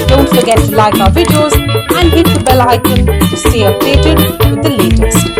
Don't forget to like our videos and hit the bell icon to stay updated with the latest.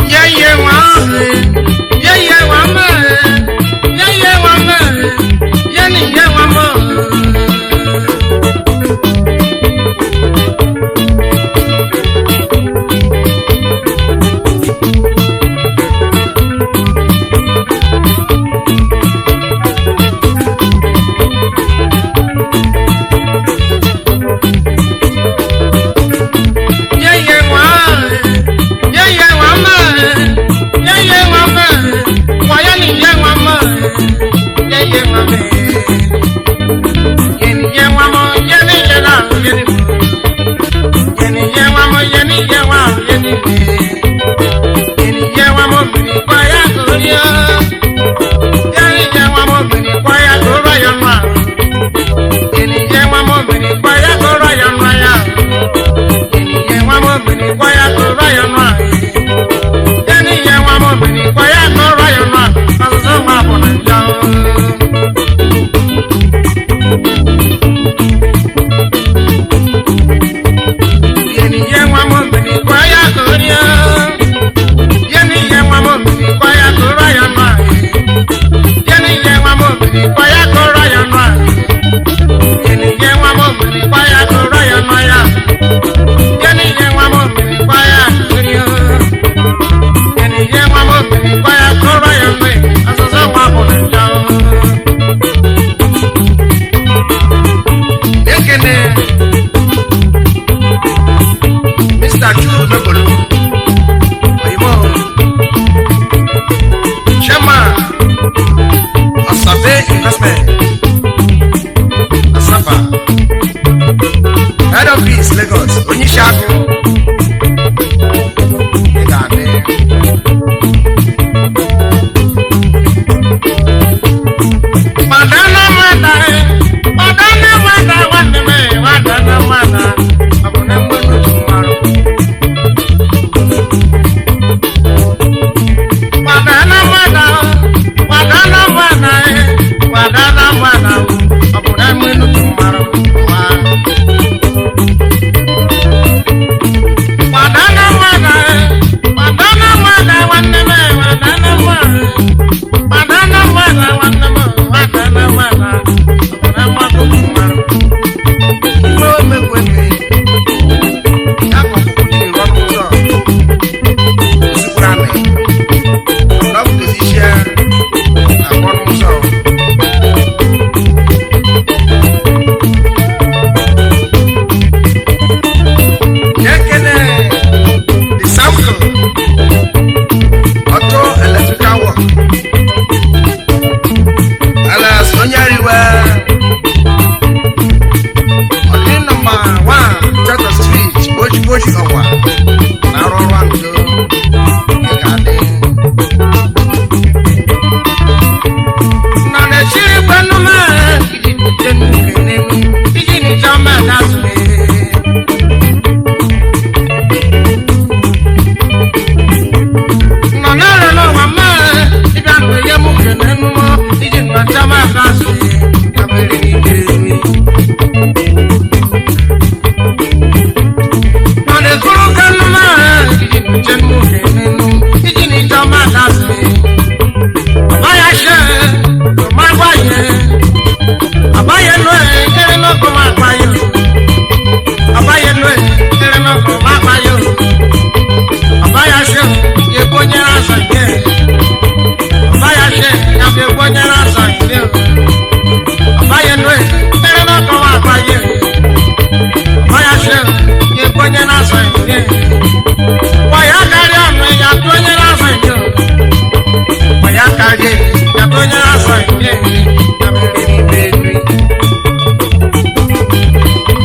Wadana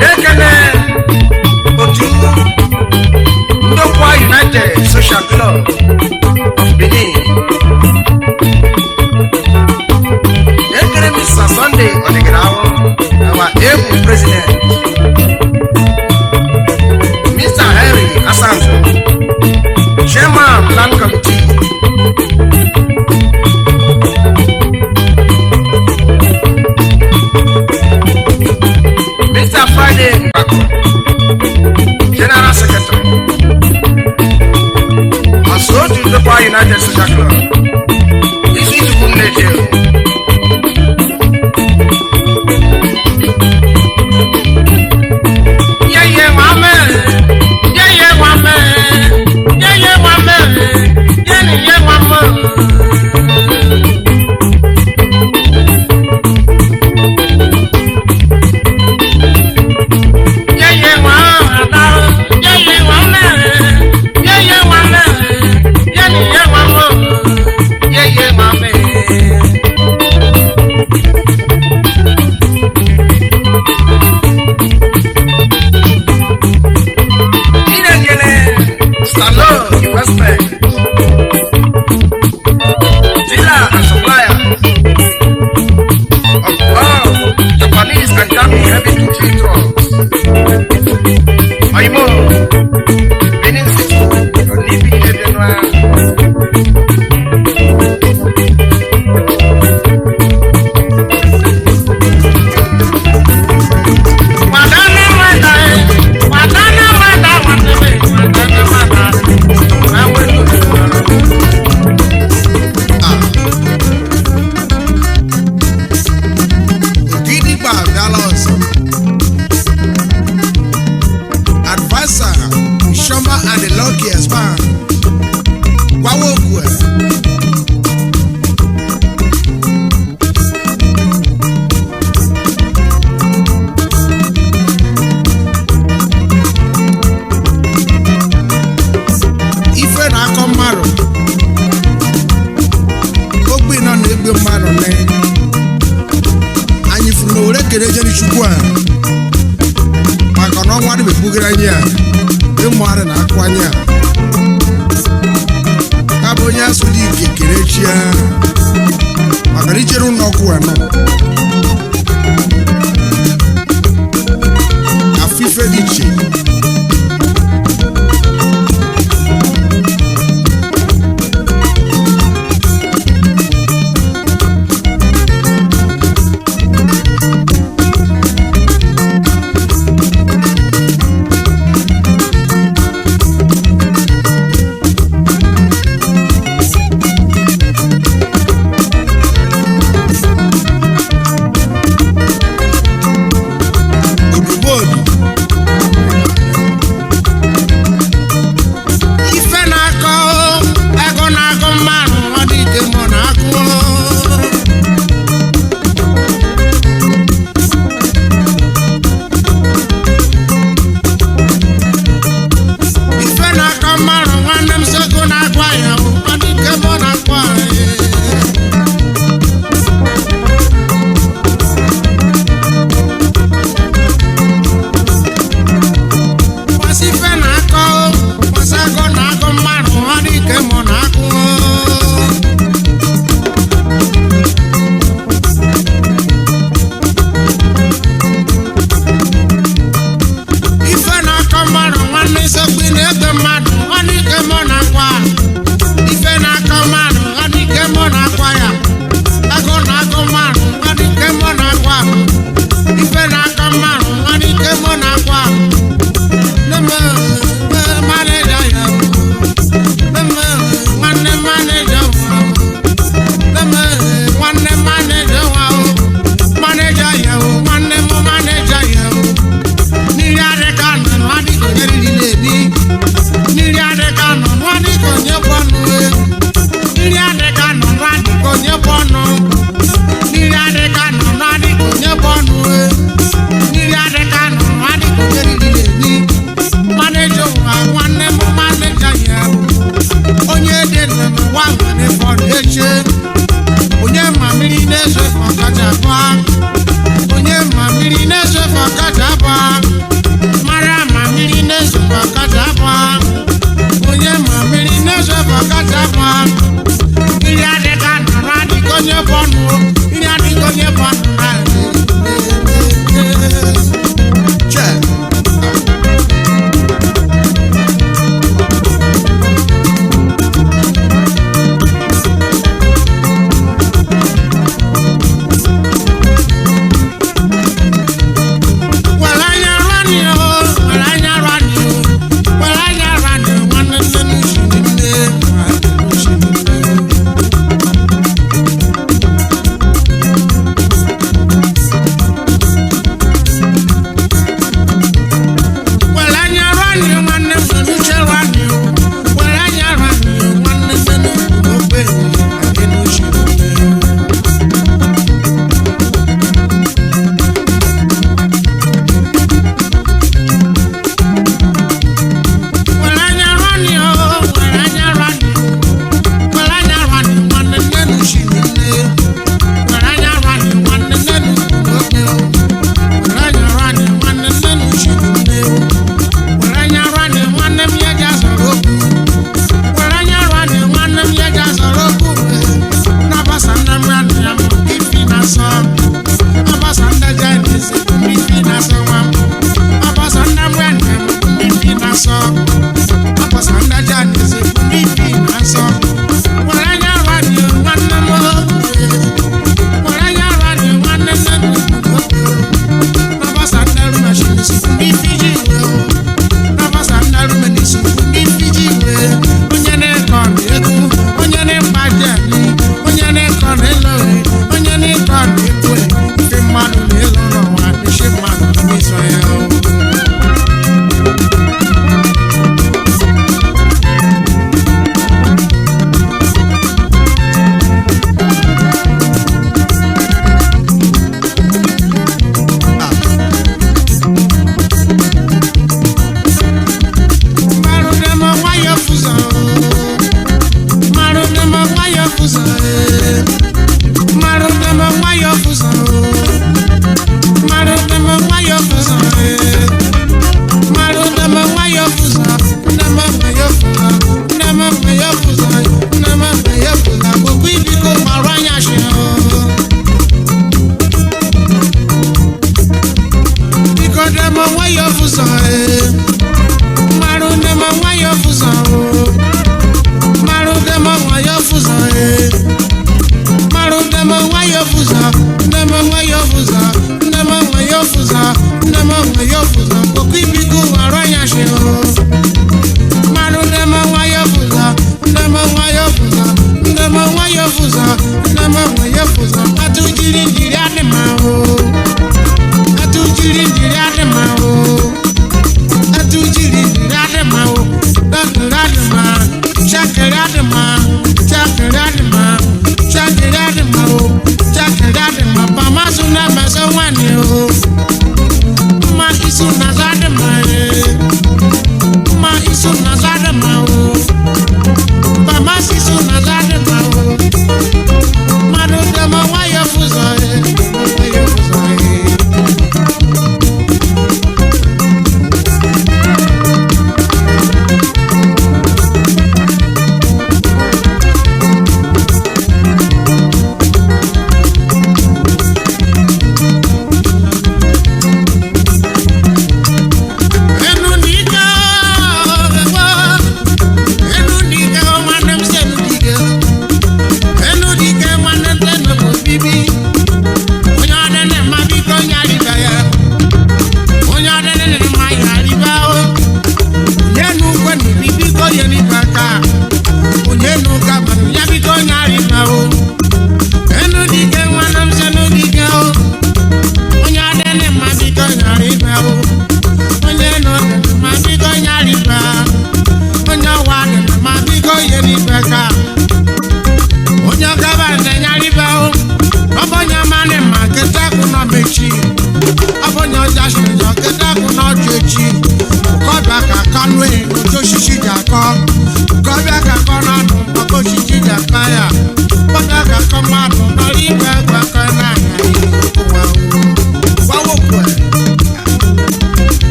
Nekene otu Ndokwa United Social Club of Benin. Nekene Mr. Sunday Odigrawo, our able president. Mr. Henry Asanzo, Chairman Plan Committee. Mr. Friday Mbako, General Secretary. Also to the United Social Club. This is Kumneje. Isioma and the luckiest man. Wawokwe. Ife na akọ mmadụ. Ogbe nọ na-egbe mmadụ ne. Anyị furu na owere kere jeri chukwu a. Maka na ọnwa dị mebugara anyị a. Ịmụarị na akwa anyị a. Ka bụ onye asụ dị ike kere chi ya. Maka na ichere ụlọ ọkụ anọ. Afọ ife dị iche. onye bọnụ ihe adịghị onye bọnụ na che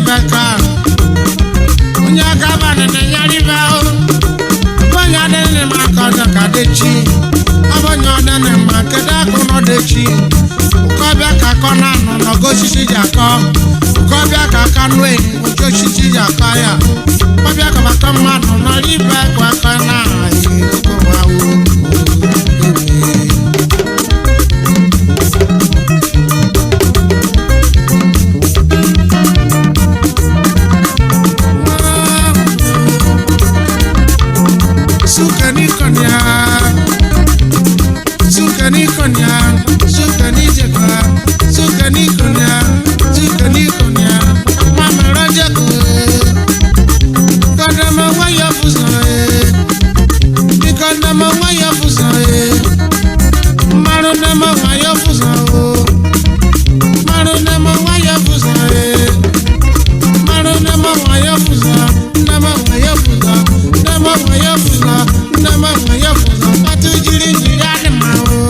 beka onye aka bana na nyari ba onye adene ma ka ka dechi abonye adene ma keda ko no dechi ko bia ka ko na no go shishi jako ko bia ka ka no e go shishi jako ya ko bia ka ba ka ma no na riba kwa ka na ko wa wo Sukani konya, sukani jeka, sukani konya, mama raja ko, kada mawa ya fusae, kada mawa ya fusae, maro na mawa ya fusao, maro na mawa ya fusae, maro na mawa ya fusa, na mawa ya fusa, na mawa ya fusa, na mawa ya fusa, atu jiri jiri mao.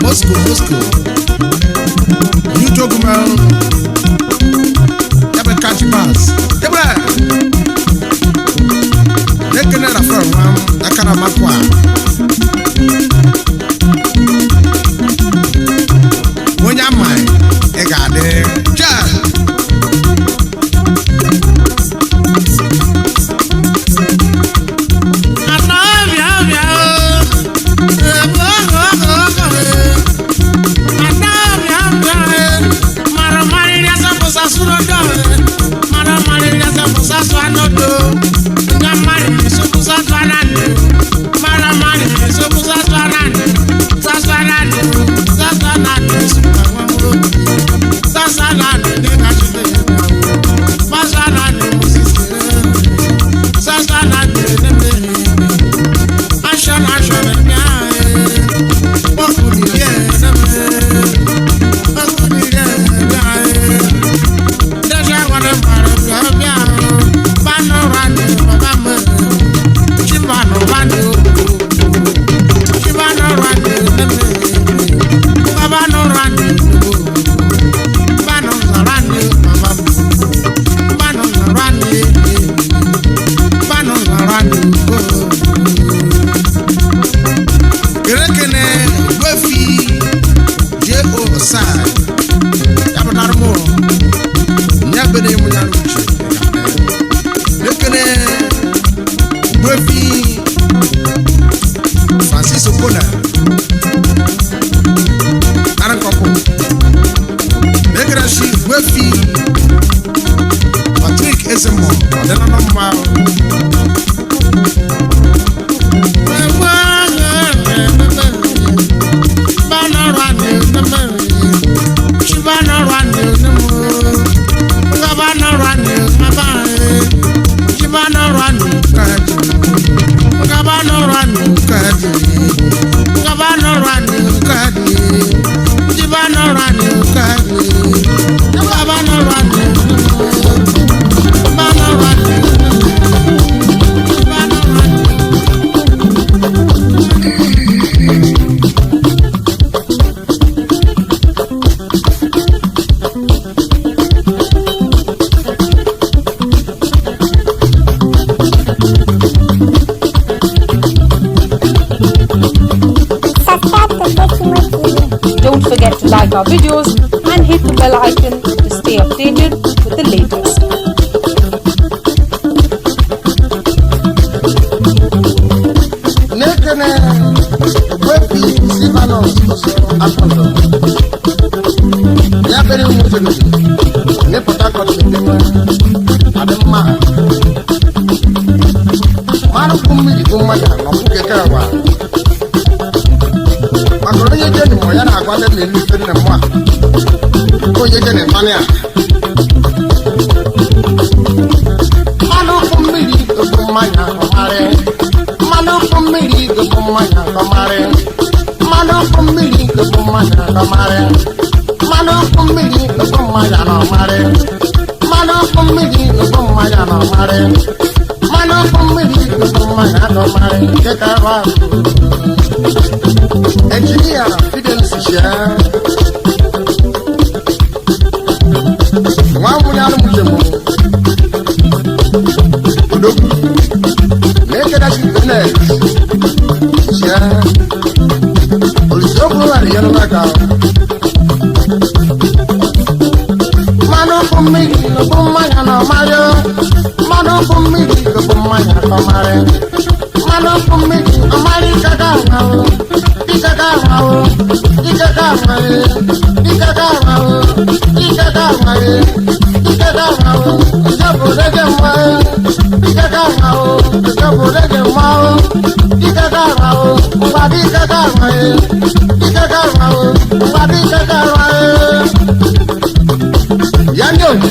Moscow. You talk about Ebe catch pass. Ebe. Lekene la from ram akana makwa. Wonya mai e ga de. Ja. Don't forget to like our videos and hit the bell icon to stay updated with the latest. Manu from me, mmanya kọmarị mmanụ ọkụ mmiri bụ mmanya kọmarị mmanụ ọkụ mmiri bụ mmanya n'ọmarị mmanụ ọkụ mmiri bụ mmanya n'ọmarị mmanụ ọkụ mmiri bụ mmanya n'ọmarị nke kara engineer Fidelis Shia nwa nwunye alụmụjem odogwu na-ekedachi Benet Shia olùsọ́kùn láti yẹnu lága mmanụ ọkụ mmiri bụ mmanya n'ọmarị mmanụ ọkụ mmiri bụ mmanya n'ọmarị mmanụ ọkụ mmiri ọmarị ikaga ahụ ikaga ahụ ikaga ahụ ikaga ahụ ikaga ahụ ikaga ahụ ìjọbùrẹ́gẹ̀ mọ́ ikaga ahụ ìjọbùrẹ́gẹ̀ mọ́ ikaga ahụ mgbadị ikaga ahụ ikaga ahụ mgbadị ikaga ahụ ya ndị oji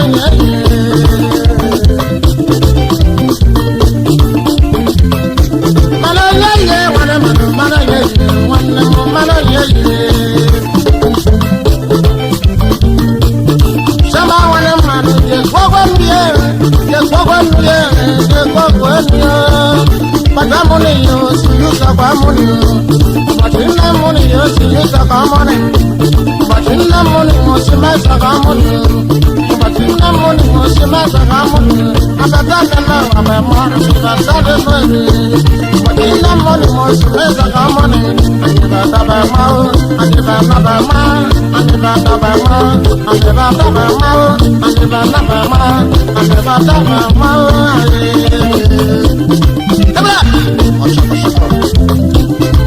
money,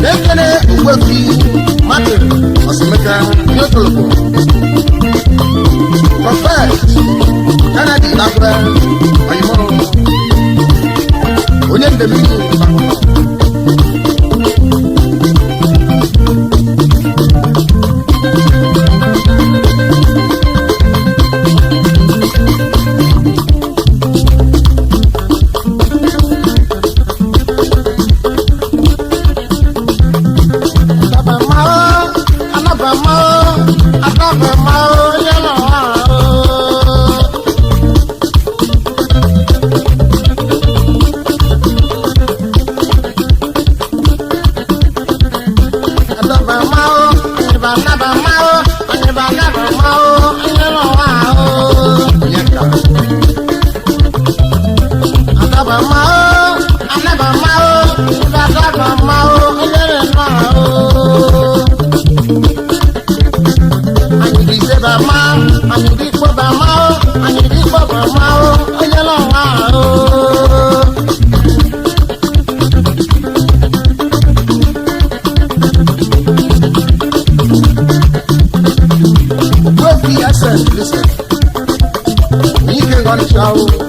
Ekele Ugwefi Martin Osimeka Nyotolopo Prophet Kennedy Lakwe Oyimoro onye ndemiri listen. You can go to show.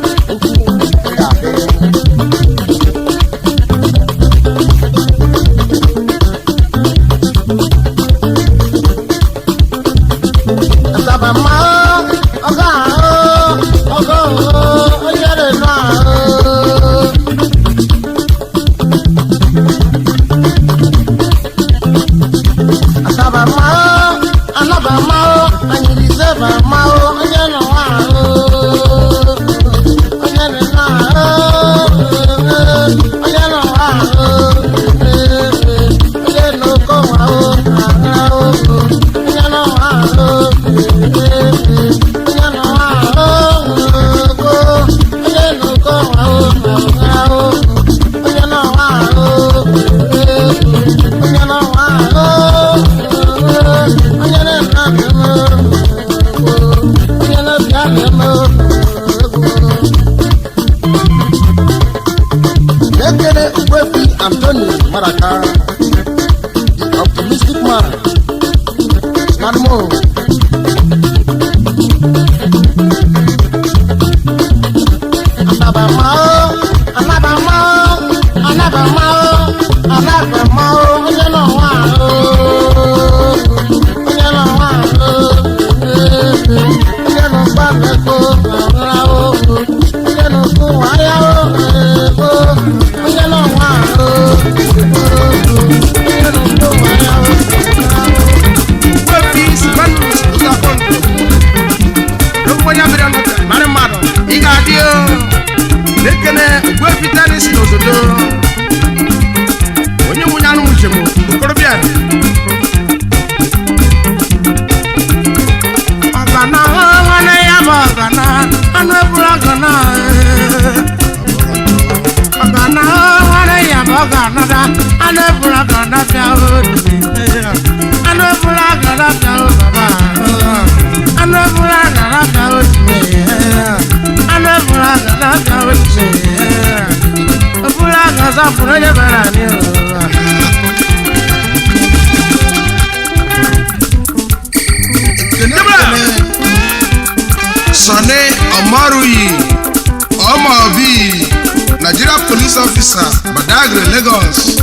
Nigeria police officer, Badagry, Lagos.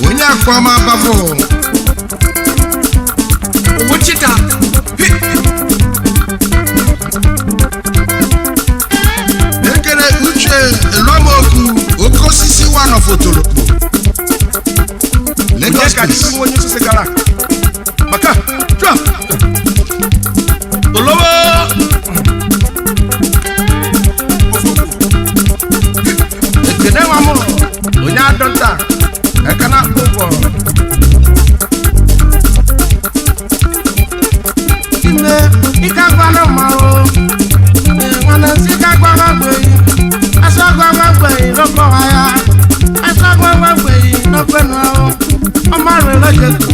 When you come up before Wichita, Ekele Uche Lomoku, Okosisi one of Otolopo. Lagos police. When you say Gala, Maka, drop. Donta, I cannot go for. You can't go no more. When I see that go away, I saw go away, no go higher. I saw go away, no go now. I'm a religious.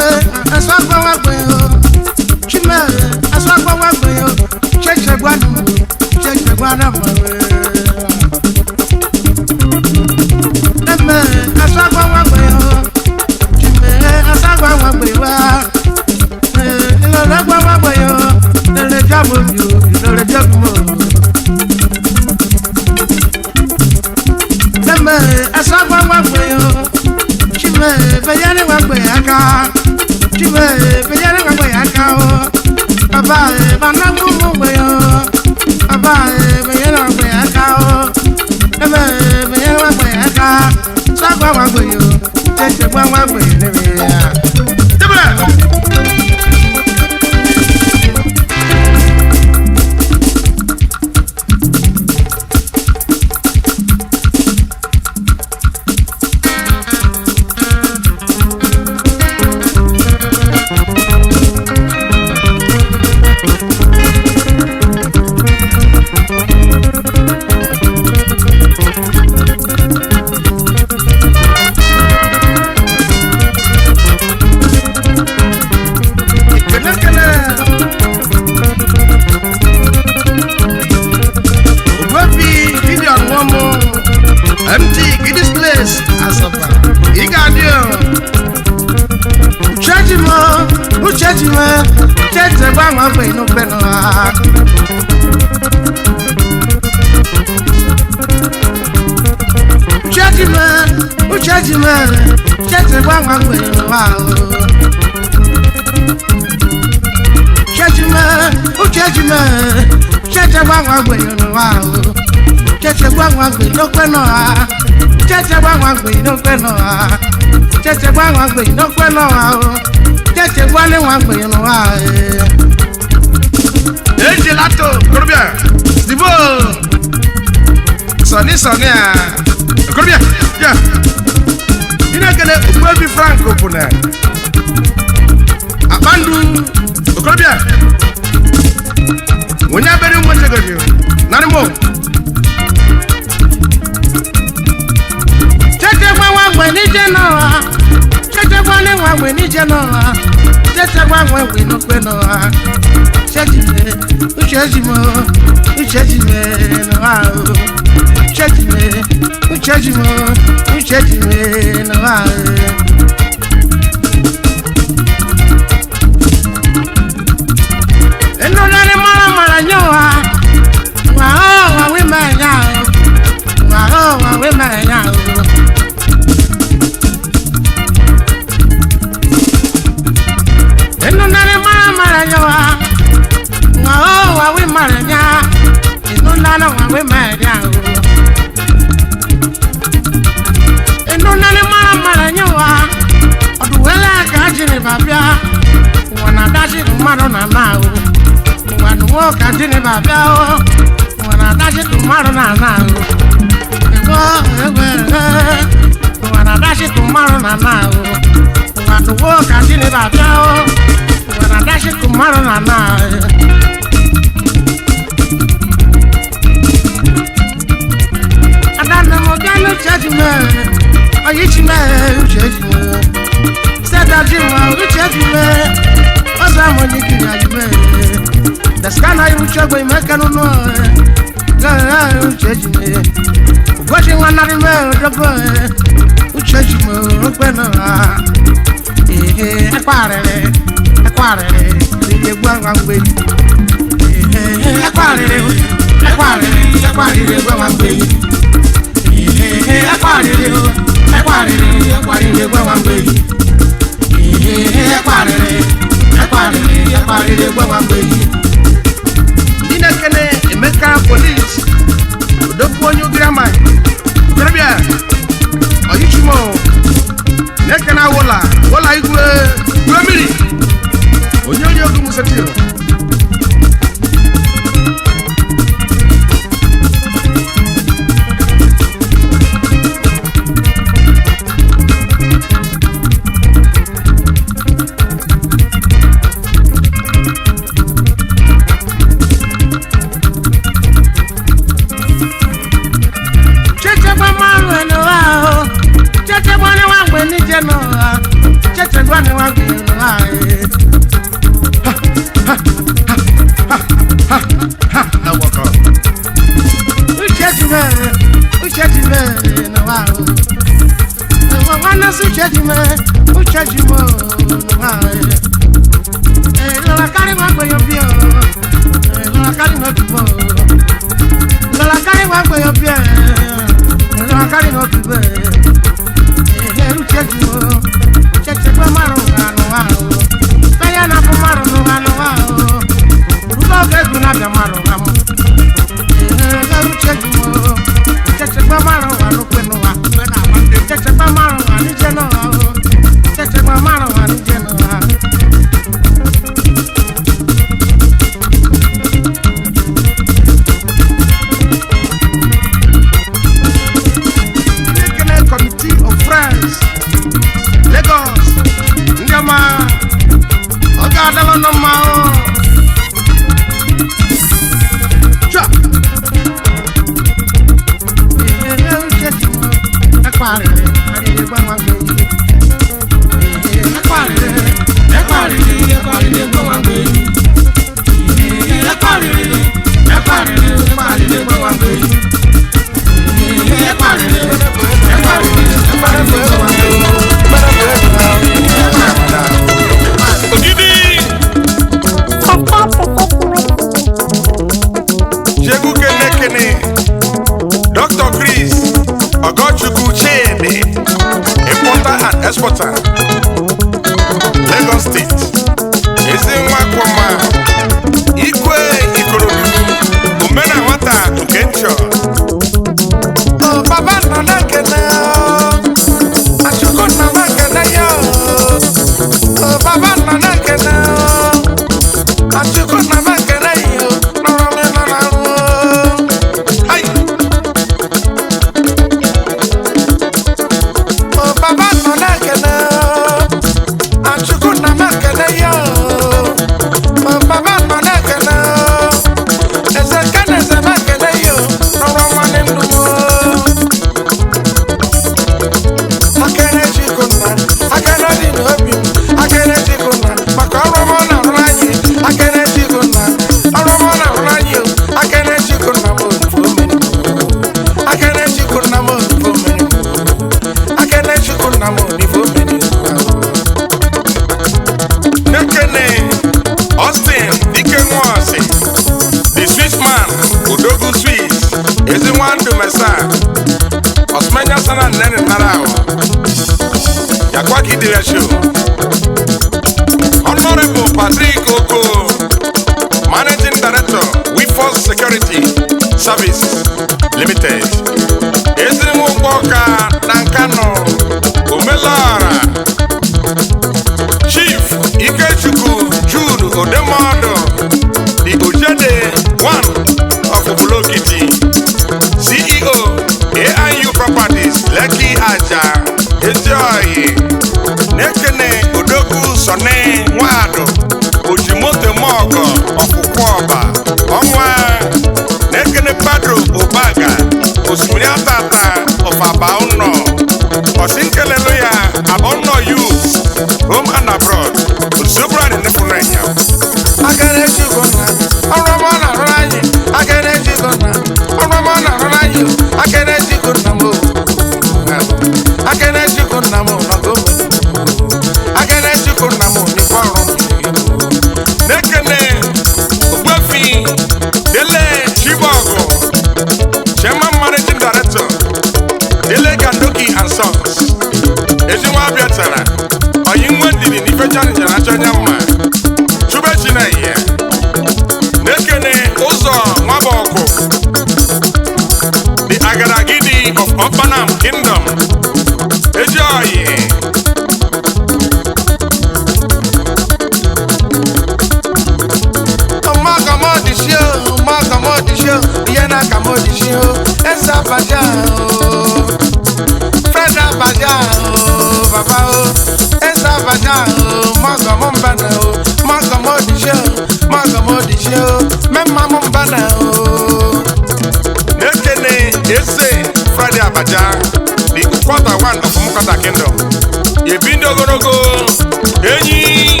Enyi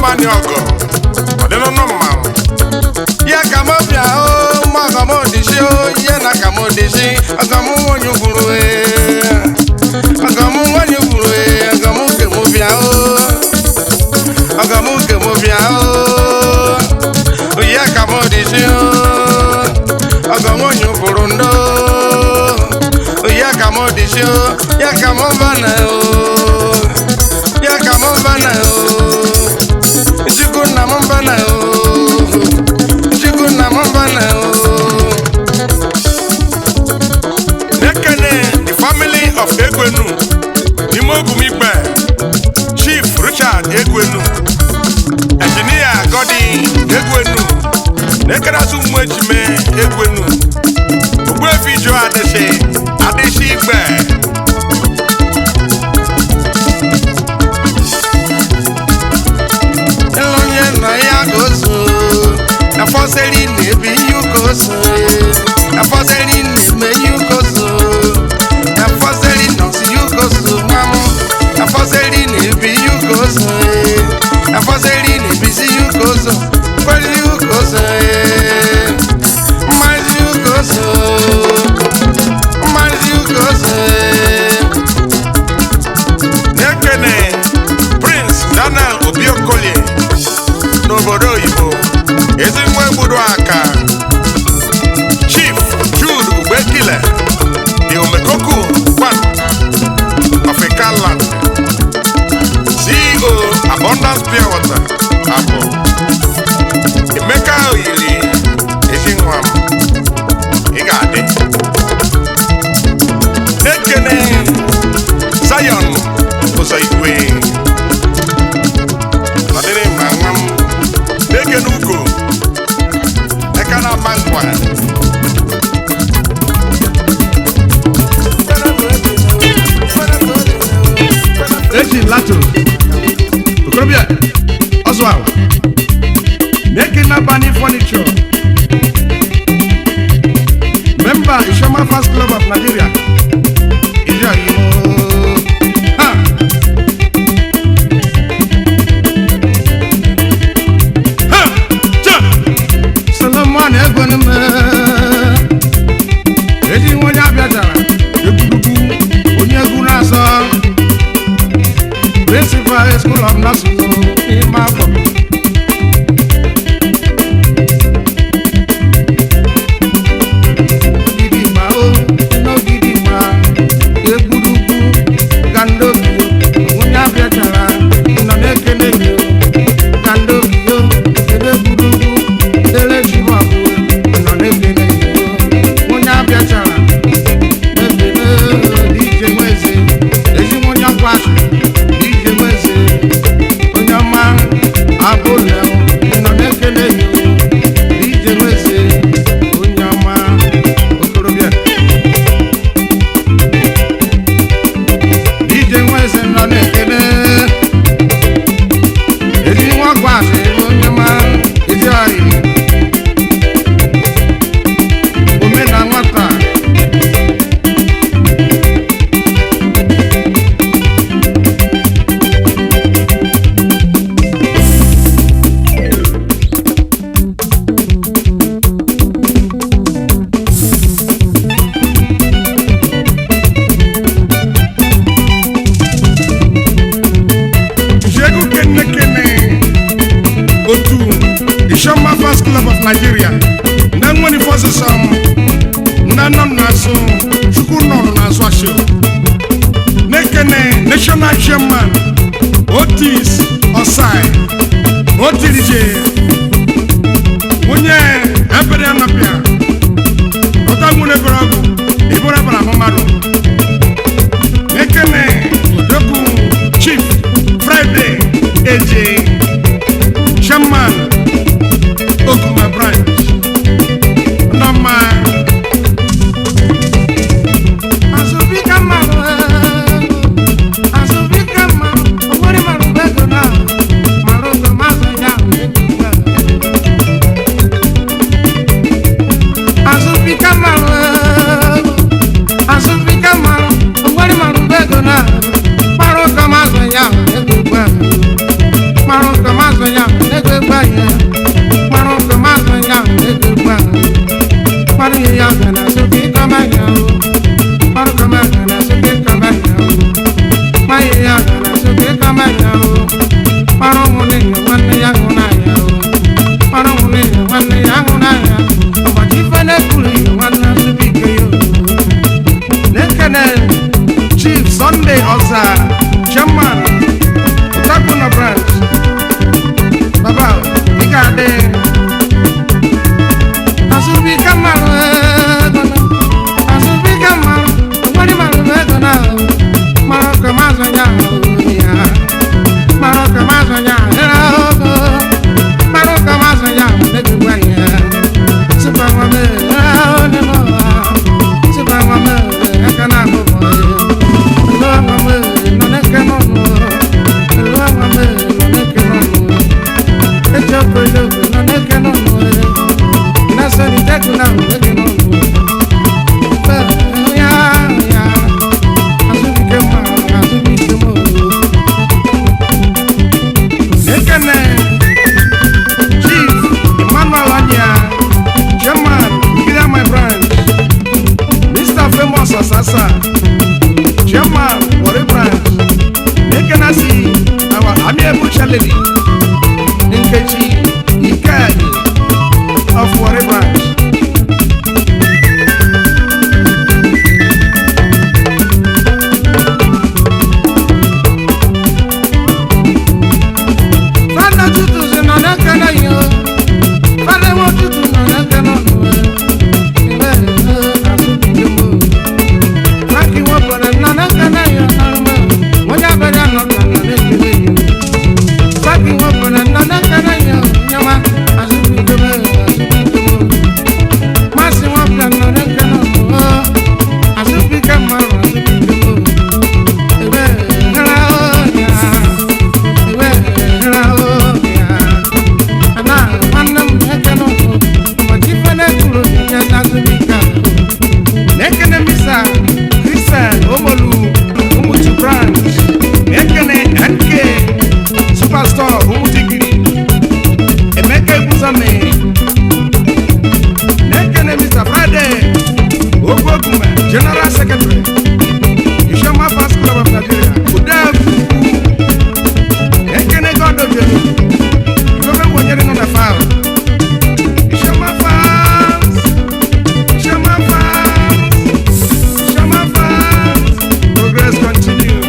mani ogo odino no ma ya kamo bia o ma kamo dishi o ye na kamo dishi akamu wonyu buru akamu wonyu buru akamu ke mo bia o akamu ke mo bia o ya kamo dishi o akamu wonyu buru ndo ya kamo dishi o ya kamo bana o ya kamo bana o Jikuna mambana o Jikuna mambana o Nekene the family of Egwenu Nimogumikpe Chief Richard Egwenu Engineer Godi Egwenu Nekerasu Mwechime Egwenu Ugwefi Jo Adeshi Igbe Afoseli nebi yukoso Afoseli neme yukoso Afoseli nosi yukoso mamu Afoseli nebi yukoso Afoseli nebi si yukoso Kweli yukoso Mazi yukoso Mazi yukoso Nekene Prince Daniel Obiokolie N'obodo Oyibo Ezimwe Budu Aka Chief Jude Ubekile The Omekoku One of Ekaland CEO Abundance Pure Water Apple Emeka Oyili Ezinwam Igade Nekene Zion Osaigwe Nadine Mangam Nekene Ugo Ekana Mangwa Eji Lato Okorobia Oswald Nekena Bani Furniture Member Isioma Fast Club of Nigeria Solomon Egwenume Eji nwonya abịatara Ekwurugu onye egwu na-asọ Principal School of Nursing n'ime afọ Ogidimma o n'Ogidimma Ekwurugu Gandogi onye abịatara nọ na-ekele gị Gandogi o Ekwurugu Elechimabụ nọ na-ekele gị onye abịatara ekele DJ Nweze ezi onye ọgwashi DJ Nweze onye ọma abụle nọ na-ekele gị DJ Nweze onye ọma okorobịa DJ Nweze nọ na-ekele ezi nwa ọgwashi onye ọma ezi ọyị omena nwata Jegu kene otu Isioma Fast Club of Nigeria na nwere forces na nọ na-asụ Chukwu nọ na-asụ asị Nekene National Chairman Otis Osai Otirije onye ebere anapịa ọta nwere ebere ọgụ ibere ebere ahụmarụ Nekene Odogwu Chief Friday Eje Chairman Okuma Branch Nọma Azubika Maru Azubika Maru Omori Maru Bego na Maru Tomazo ya Azubika Maru Officer, Chairman, Otakuna Branch. Baba, Ikade. Asubi Kamaru, Asubi Kamaru, Wadi Maru Vegana, Maroko Mazanya, Maroko Mazanya, Maroko Mazanya, Neguanya, Supermame, Supermame, Akanamu, Luamame, Nonekanono, Luamame, Nonekanono, Ejoko, Nonekanono, Nasani Tekuna, Nekanono, Azubikema, Azubikemo, Nekane, Chief Emmanuel Anya, Chairman, Gida my branch, Mr. Famous Asasa, Chairman, Wari branch, Nekanasi, our amiable chality, Nkechi, Ikadi, of Wari branch. Father Tutu is in Anakana, Father want to do Anakana. Lucky Wapper and Nanakana, when I better not than the Lucky Wapper and Nanakana, Yama, as if we do Massy Wapper and Nanakana, as if we come out, as if we do. Nekene Misa, Christian, Omolu, Umutu Branch, Nekene NK, Superstar, Umutigiri, Emeka Buzame, Nekene Mr. Friday, Ogoguma, General Secretary, Isioma Fast Club of Nigeria, Udafu, Nekene God of Jelu, you don't know what you're on the file. Isioma Fast, Isioma Fast, progress continue.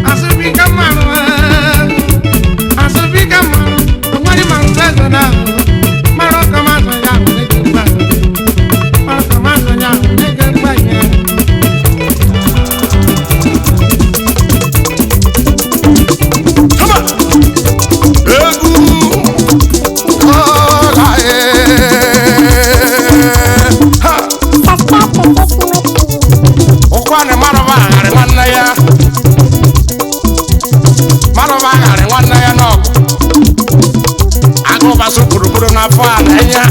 As we come on, nobody man says now. Maroko Mazanya, make it back. Maroko Mazanya, make it back. Come on. Egu. Oh, ha. Okwane marova ngare nwanne ya. Marova ngare nwanne ya no. Agụ basu gburugburu n'afọ a na-enya.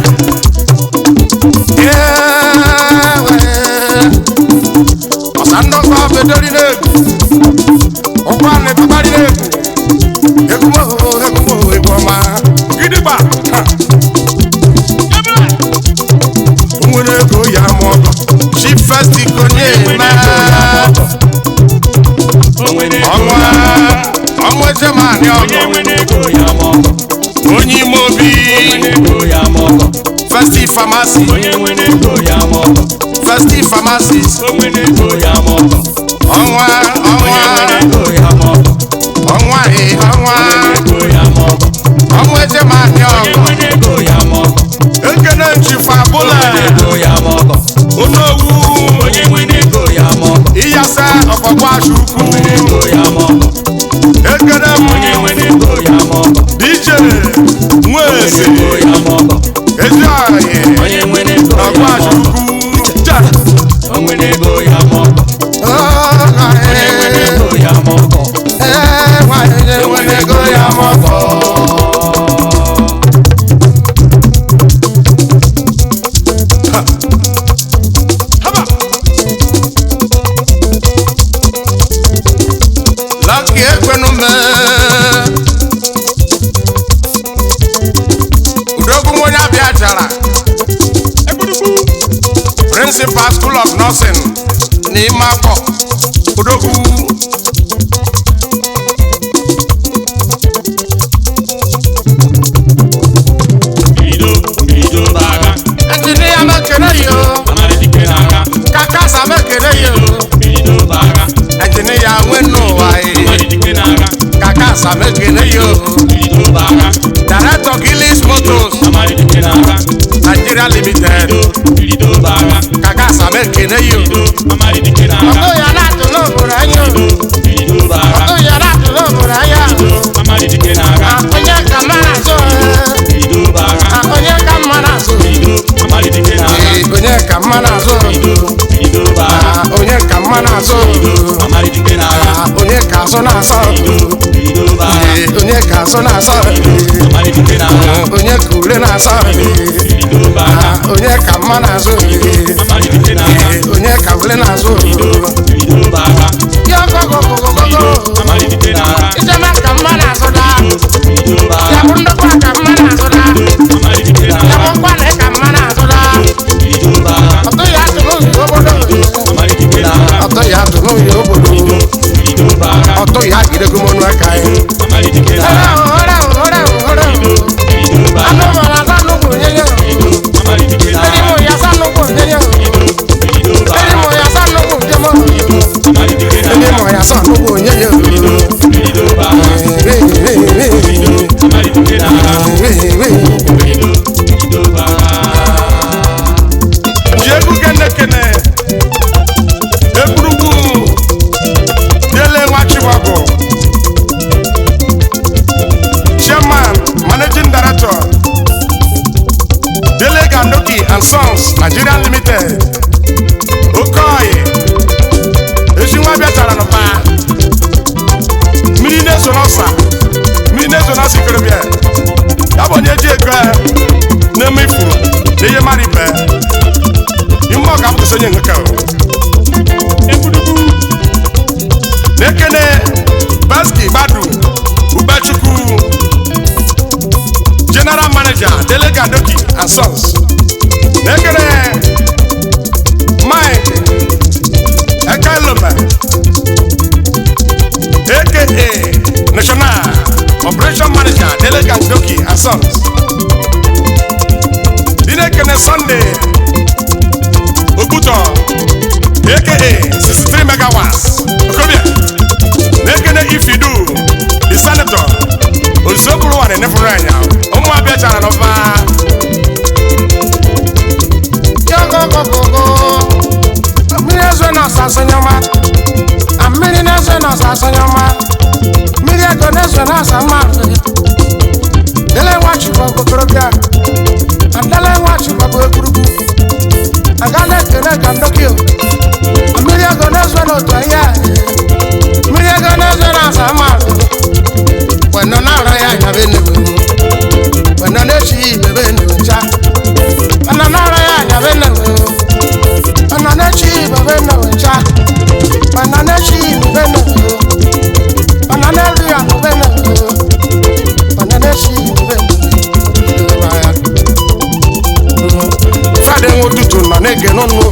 Ọsandọ kwa bedori n'egwu. Okwane babari n'egwu. Egwu ọma. Gidigba. Nwere ego ya ma ọgọ. Chi first ikonye ma. Ọnwa ejemani ọgọ. Onye ime obi. First pharmacy. First pharmacist. Ọnwa. Ọnwa ejemani ọgọ. Ekene nchifu abụla. Onowu. Iyasa ọkọgwa chukwu. Ekene m. DJ Nweze. Ezi anyị. Ọkwa chukwu. Lucky Ekwenume. Udogu Monya Biachara. Principal School of Nursing. N'Imako. Udogu. Engineer Mekene yo. Kakasa Mekene yo. Samekene yo. Director Gillis Motors Nigeria Limited. Kaka Samekene yo. Ọkọ yàrá tó lọ bọ̀rọ̀ ayọ̀. Ọkọ yàrá tó lọ bọ̀rọ̀ ayọ̀. Onye ka mara so. Onye ka mara so. Onye ka mara so. Onye ka mara so. Onye ka so na so. Onye ka so na so. Onye kule na so. Onye ka mara so. Onye ka ule na so. Yo go go go go go. Isioma ka mara so da. Ya bundo kwa ka mara so da. Ya mokwa le ka mara so da. Oto ya to no yo bodo. Oto ya to no yo bodo. Oto ya gide gumonu akai. Ora. Ano mara sa no ko nyenye. Eri mo ya sa no ko nyenye. Eri mo ya sa no ko jemo. Eri mo ya sa no ko nyenye. Jegu kene Eburugu Dele Machiwago Chairman, Managing Director Dele Gandoki and Sons Nigeria Limited Okoye Ejinwa Biatara Nopa Mine Sonosa Sikrobia Yabonye Jekwe Nemifuru Neye Maripe Imo ka bu sonye ngaka Ebudugu Nekene Baski Badu Ubachuku General Manager Dele Gandoki and Sons Nekene Mike Ekaloma AKA National Operation Manager Dele Gandoki and Sons Dinekene Sunday Oguto AKA 63 megawatts Okobia Nekene Ifidu the Senator Ozoburu wane nefuranya Omu abiachara nofa Yoko koko Miri ezwe na sasanyama Amiri nezwe na sasanyama Miri ego nezwe na sama Dele wachi wako korobia Andele wachi wako ekurubu Agane kene kandokio Amiri ego nezwe na otwaya Miri ego nezwe na sama Wena nara ya nyabene Wena nechi bebene uncha Wena nara ya nyabene Wena nechi bebene uncha Wena nechi bebene Wena nechi ya bebene Wena nechi bebene Friday wotutu na nege nonu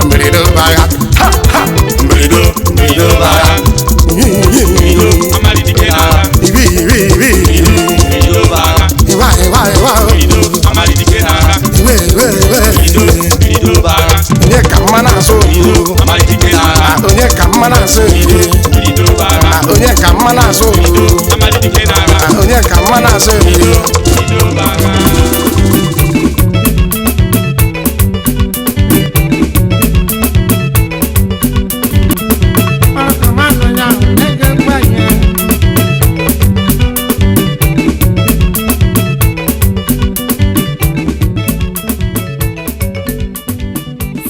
Mbirido baya Ha ha Mbirido baya Ibi Iwa Onye ka mmana so Onye ka mmana so Onye ka mmana so Onye ka mmana so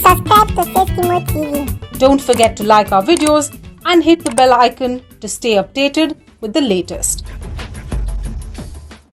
Subscribe to Safety TV. Don't forget to like our videos and hit the bell icon to stay updated with the latest.